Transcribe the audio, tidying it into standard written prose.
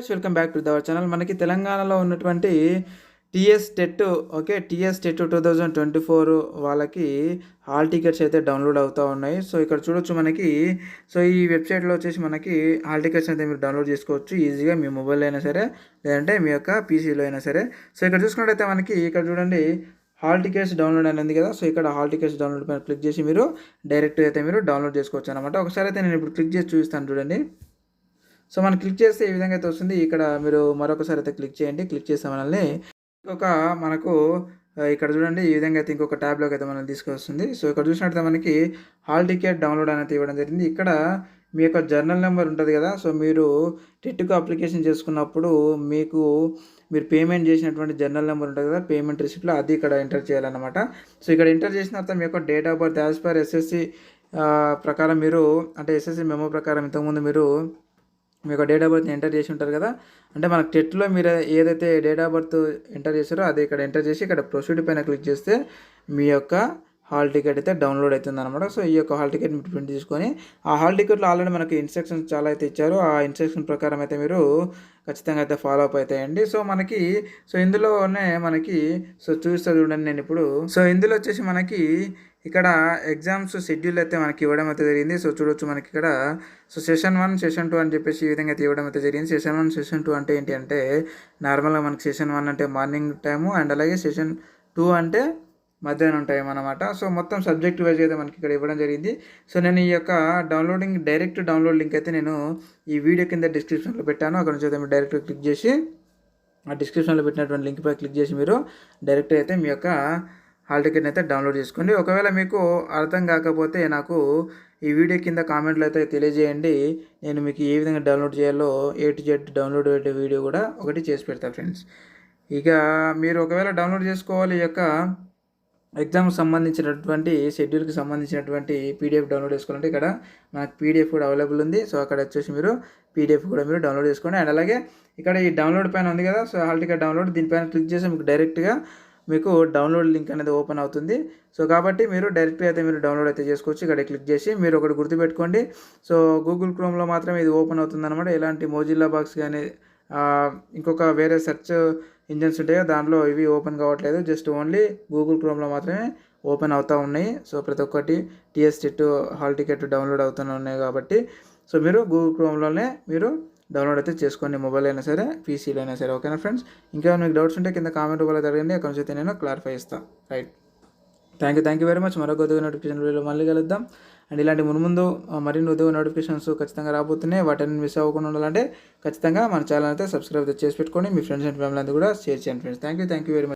Welcome back to our channel. మనకి తెలంగాణలో ఉన్నటువంటి టీఎస్ టెట్ టీఎస్ టెట్ 2024 వాళ్ళకి హాల్ టికెట్స్ అయితే డౌన్లోడ్ అవుతూ ఉన్నాయి. సో ఇక్కడ చూడొచ్చు మనకి. సో ఈ వెబ్సైట్లో వచ్చేసి మనకి హాల్ టికెట్స్ అయితే మీరు డౌన్లోడ్ చేసుకోవచ్చు ఈజీగా, మీ మొబైల్లో అయినా సరే లేదంటే మీ యొక్క పీసీలో అయినా సరే. సో ఇక్కడ చూసుకున్నట్టయితే మనకి ఇక్కడ చూడండి హాల్ టికెట్స్ డౌన్లోడ్ అని ఉంది కదా. సో ఇక్కడ హాల్ టికెట్స్ డౌన్లోడ్ పైన క్లిక్ చేసి మీరు డైరెక్ట్ అయితే మీరు డౌన్లోడ్ చేసుకోవచ్చు అనమాట. ఒకసారి అయితే నేను ఇప్పుడు క్లిక్ చేసి చూపిస్తాను చూడండి. సో మనం క్లిక్ చేస్తే ఈ విధంగా అయితే వస్తుంది. ఇక్కడ మీరు మరొకసారి అయితే క్లిక్ చేయండి. క్లిక్ చేస్తే మనల్ని మనకు ఇక్కడ చూడండి ఈ విధంగా అయితే ఇంకొక ట్యాబ్లోకి అయితే మనల్ని తీసుకొస్తుంది. సో ఇక్కడ చూసినట్లయితే మనకి హాల్ టికెట్ డౌన్లోడ్ అనేది ఇవ్వడం జరిగింది. ఇక్కడ మీ యొక్క జర్నల్ నెంబర్ ఉంటుంది కదా. సో మీరు టెట్కు అప్లికేషన్ చేసుకున్నప్పుడు మీరు పేమెంట్ చేసినటువంటి జర్నల్ నెంబర్ ఉంటుంది కదా, పేమెంట్ రిసిప్ట్లో అది ఇక్కడ ఎంటర్ చేయాలన్నమాట. సో ఇక్కడ ఎంటర్ చేసిన తర్వాత మీ యొక్క date of birth as per SSC ప్రకారం మీరు అంటే ఎస్ఎస్సి మెమో ప్రకారం ఇంతకుముందు మీరు మీ యొక్క డేట్ ఆఫ్ బర్త్ని ఎంటర్ చేసి ఉంటారు కదా. అంటే మనకు టెట్లో మీరు ఏదైతే డేట్ ఆఫ్ బర్త్ ఎంటర్ చేస్తారో అది ఇక్కడ ఎంటర్ చేసి ఇక్కడ ప్రొసీడ్ పైన క్లిక్ చేస్తే మీ యొక్క హాల్ టికెట్ అయితే డౌన్లోడ్ అవుతుంది అనమాట. సో ఈ యొక్క హాల్ టికెట్ మీరు ప్రింట్ తీసుకొని ఆ హాల్ టికెట్లో ఆల్రెడీ మనకి ఇన్స్ట్రక్షన్స్ చాలా అయితే ఇచ్చారు. ఆ ఇన్స్ట్రక్షన్ ప్రకారం అయితే మీరు ఖచ్చితంగా అయితే ఫాలో అప్ అవుతాయండి. సో ఇందులోనే మనకి చూస్తే చూడండి నేను ఇప్పుడు. సో ఇందులో వచ్చేసి మనకి ఇక్కడ ఎగ్జామ్స్ షెడ్యూల్ అయితే మనకి ఇవ్వడం అయితే జరిగింది. సో చూడొచ్చు మనకి ఇక్కడ. సో సెషన్ 1 సెషన్ 2 అని చెప్పేసి ఈ విధంగా అయితే ఇవ్వడం అయితే జరిగింది. సెషన్ 1 సెషన్ 2 అంటే ఏంటి అంటే నార్మల్గా మనకి సెషన్ 1 అంటే మార్నింగ్ టైము అండ్ అలాగే సెషన్ 2 అంటే మధ్యాహ్నం టైం అనమాట. సో మొత్తం సబ్జెక్ట్ వైజ్ అయితే మనకి ఇక్కడ ఇవ్వడం జరిగింది. సో నేను ఈ యొక్క డైరెక్ట్ డౌన్లోడ్ లింక్ అయితే నేను ఈ వీడియో కింద డిస్క్రిప్షన్లో పెట్టాను. అక్కడ నుంచి అయితే మీరు డైరెక్ట్ క్లిక్ చేసి ఆ డిస్క్రిప్షన్లో పెట్టినటువంటి లింక్ పై క్లిక్ చేసి మీరు డైరెక్ట్ అయితే మీ యొక్క హాల్ టికెట్ని అయితే డౌన్లోడ్ చేసుకోండి. ఒకవేళ మీకు అర్థం కాకపోతే నాకు ఈ వీడియో కింద కామెంట్లో అయితే తెలియజేయండి. నేను మీకు ఏ విధంగా డౌన్లోడ్ చేయాలో A to Z download video కూడా ఒకటి చేసి పెడతాను ఫ్రెండ్స్. ఇక మీరు ఒకవేళ డౌన్లోడ్ చేసుకోవాలి ఈ యొక్క ఎగ్జామ్కి సంబంధించినటువంటి షెడ్యూల్కి సంబంధించినటువంటి పీడిఎఫ్ డౌన్లోడ్ చేసుకోవాలంటే ఇక్కడ మనకు పీడిఎఫ్ కూడా అవైలబుల్ ఉంది. సో అక్కడ వచ్చేసి మీరు పీడిఎఫ్ కూడా మీరు డౌన్లోడ్ చేసుకోండి. అండ్ అలాగే ఇక్కడ ఈ డౌన్లోడ్ పైన ఉంది కదా. సో హాల్ టికెట్ డౌన్లోడ్ దీనిపైన క్లిక్ చేసి మీకు డైరెక్ట్గా మీకు డౌన్లోడ్ లింక్ అనేది ఓపెన్ అవుతుంది. సో కాబట్టి మీరు డైరెక్ట్గా అయితే మీరు డౌన్లోడ్ అయితే చేసుకోవచ్చు. ఇక్కడ క్లిక్ చేసి మీరు ఒకటి గుర్తుపెట్టుకోండి. సో గూగుల్ క్రోమ్లో మాత్రమే ఇది ఓపెన్ అవుతుంది అనమాట. ఎలాంటి మొజిల్లా బాక్స్ కానీ ఇంకొక వేరే సెర్చ్ ఇంజన్స్ ఉంటాయో దాంట్లో ఇవి ఓపెన్ కావట్లేదు. జస్ట్ ఓన్లీ గూగుల్ క్రోమ్లో మాత్రమే ఓపెన్ అవుతూ ఉన్నాయి. సో ప్రతి ఒక్కటి TS TET hall ticket download అవుతూనే ఉన్నాయి కాబట్టి సో మీరు గూగుల్ క్రోమ్లోనే మీరు డౌన్లోడ్ అయితే చేసుకోండి, మొబైల్ అయినా సరే పీసీలో అయినా సరే. ఓకేనా ఫ్రెండ్స్? ఇంకా మీకు డౌట్స్ ఉంటే కింద కామెంట్ రూపంలో అడగండి, అక్కడ నుంచి అయితే నేను క్లారిఫై ఇస్తాను. Right, thank you very much. మరొక ఉద్యోగ నోటిఫికేషన్ వీడియోలో మళ్ళీ కలుద్దాం. అండ్ ఇలాంటి ముందు మరిన్ని ఉద్యోగ నోటిఫికేషన్స్ ఖచ్చితంగా రాబోతున్నాయి. వాటిని మిస్ అవ్వకుండా ఉండాలంటే ఖచ్చితంగా మన ఛానల్ అయితే సబ్స్క్రైబ్ చేసి పెట్టుకోండి. మీ ఫ్రెండ్స్ అండ్ ఫ్యామిలీ అంతా కూడా షేర్ చేయండి friends. Thank you very much.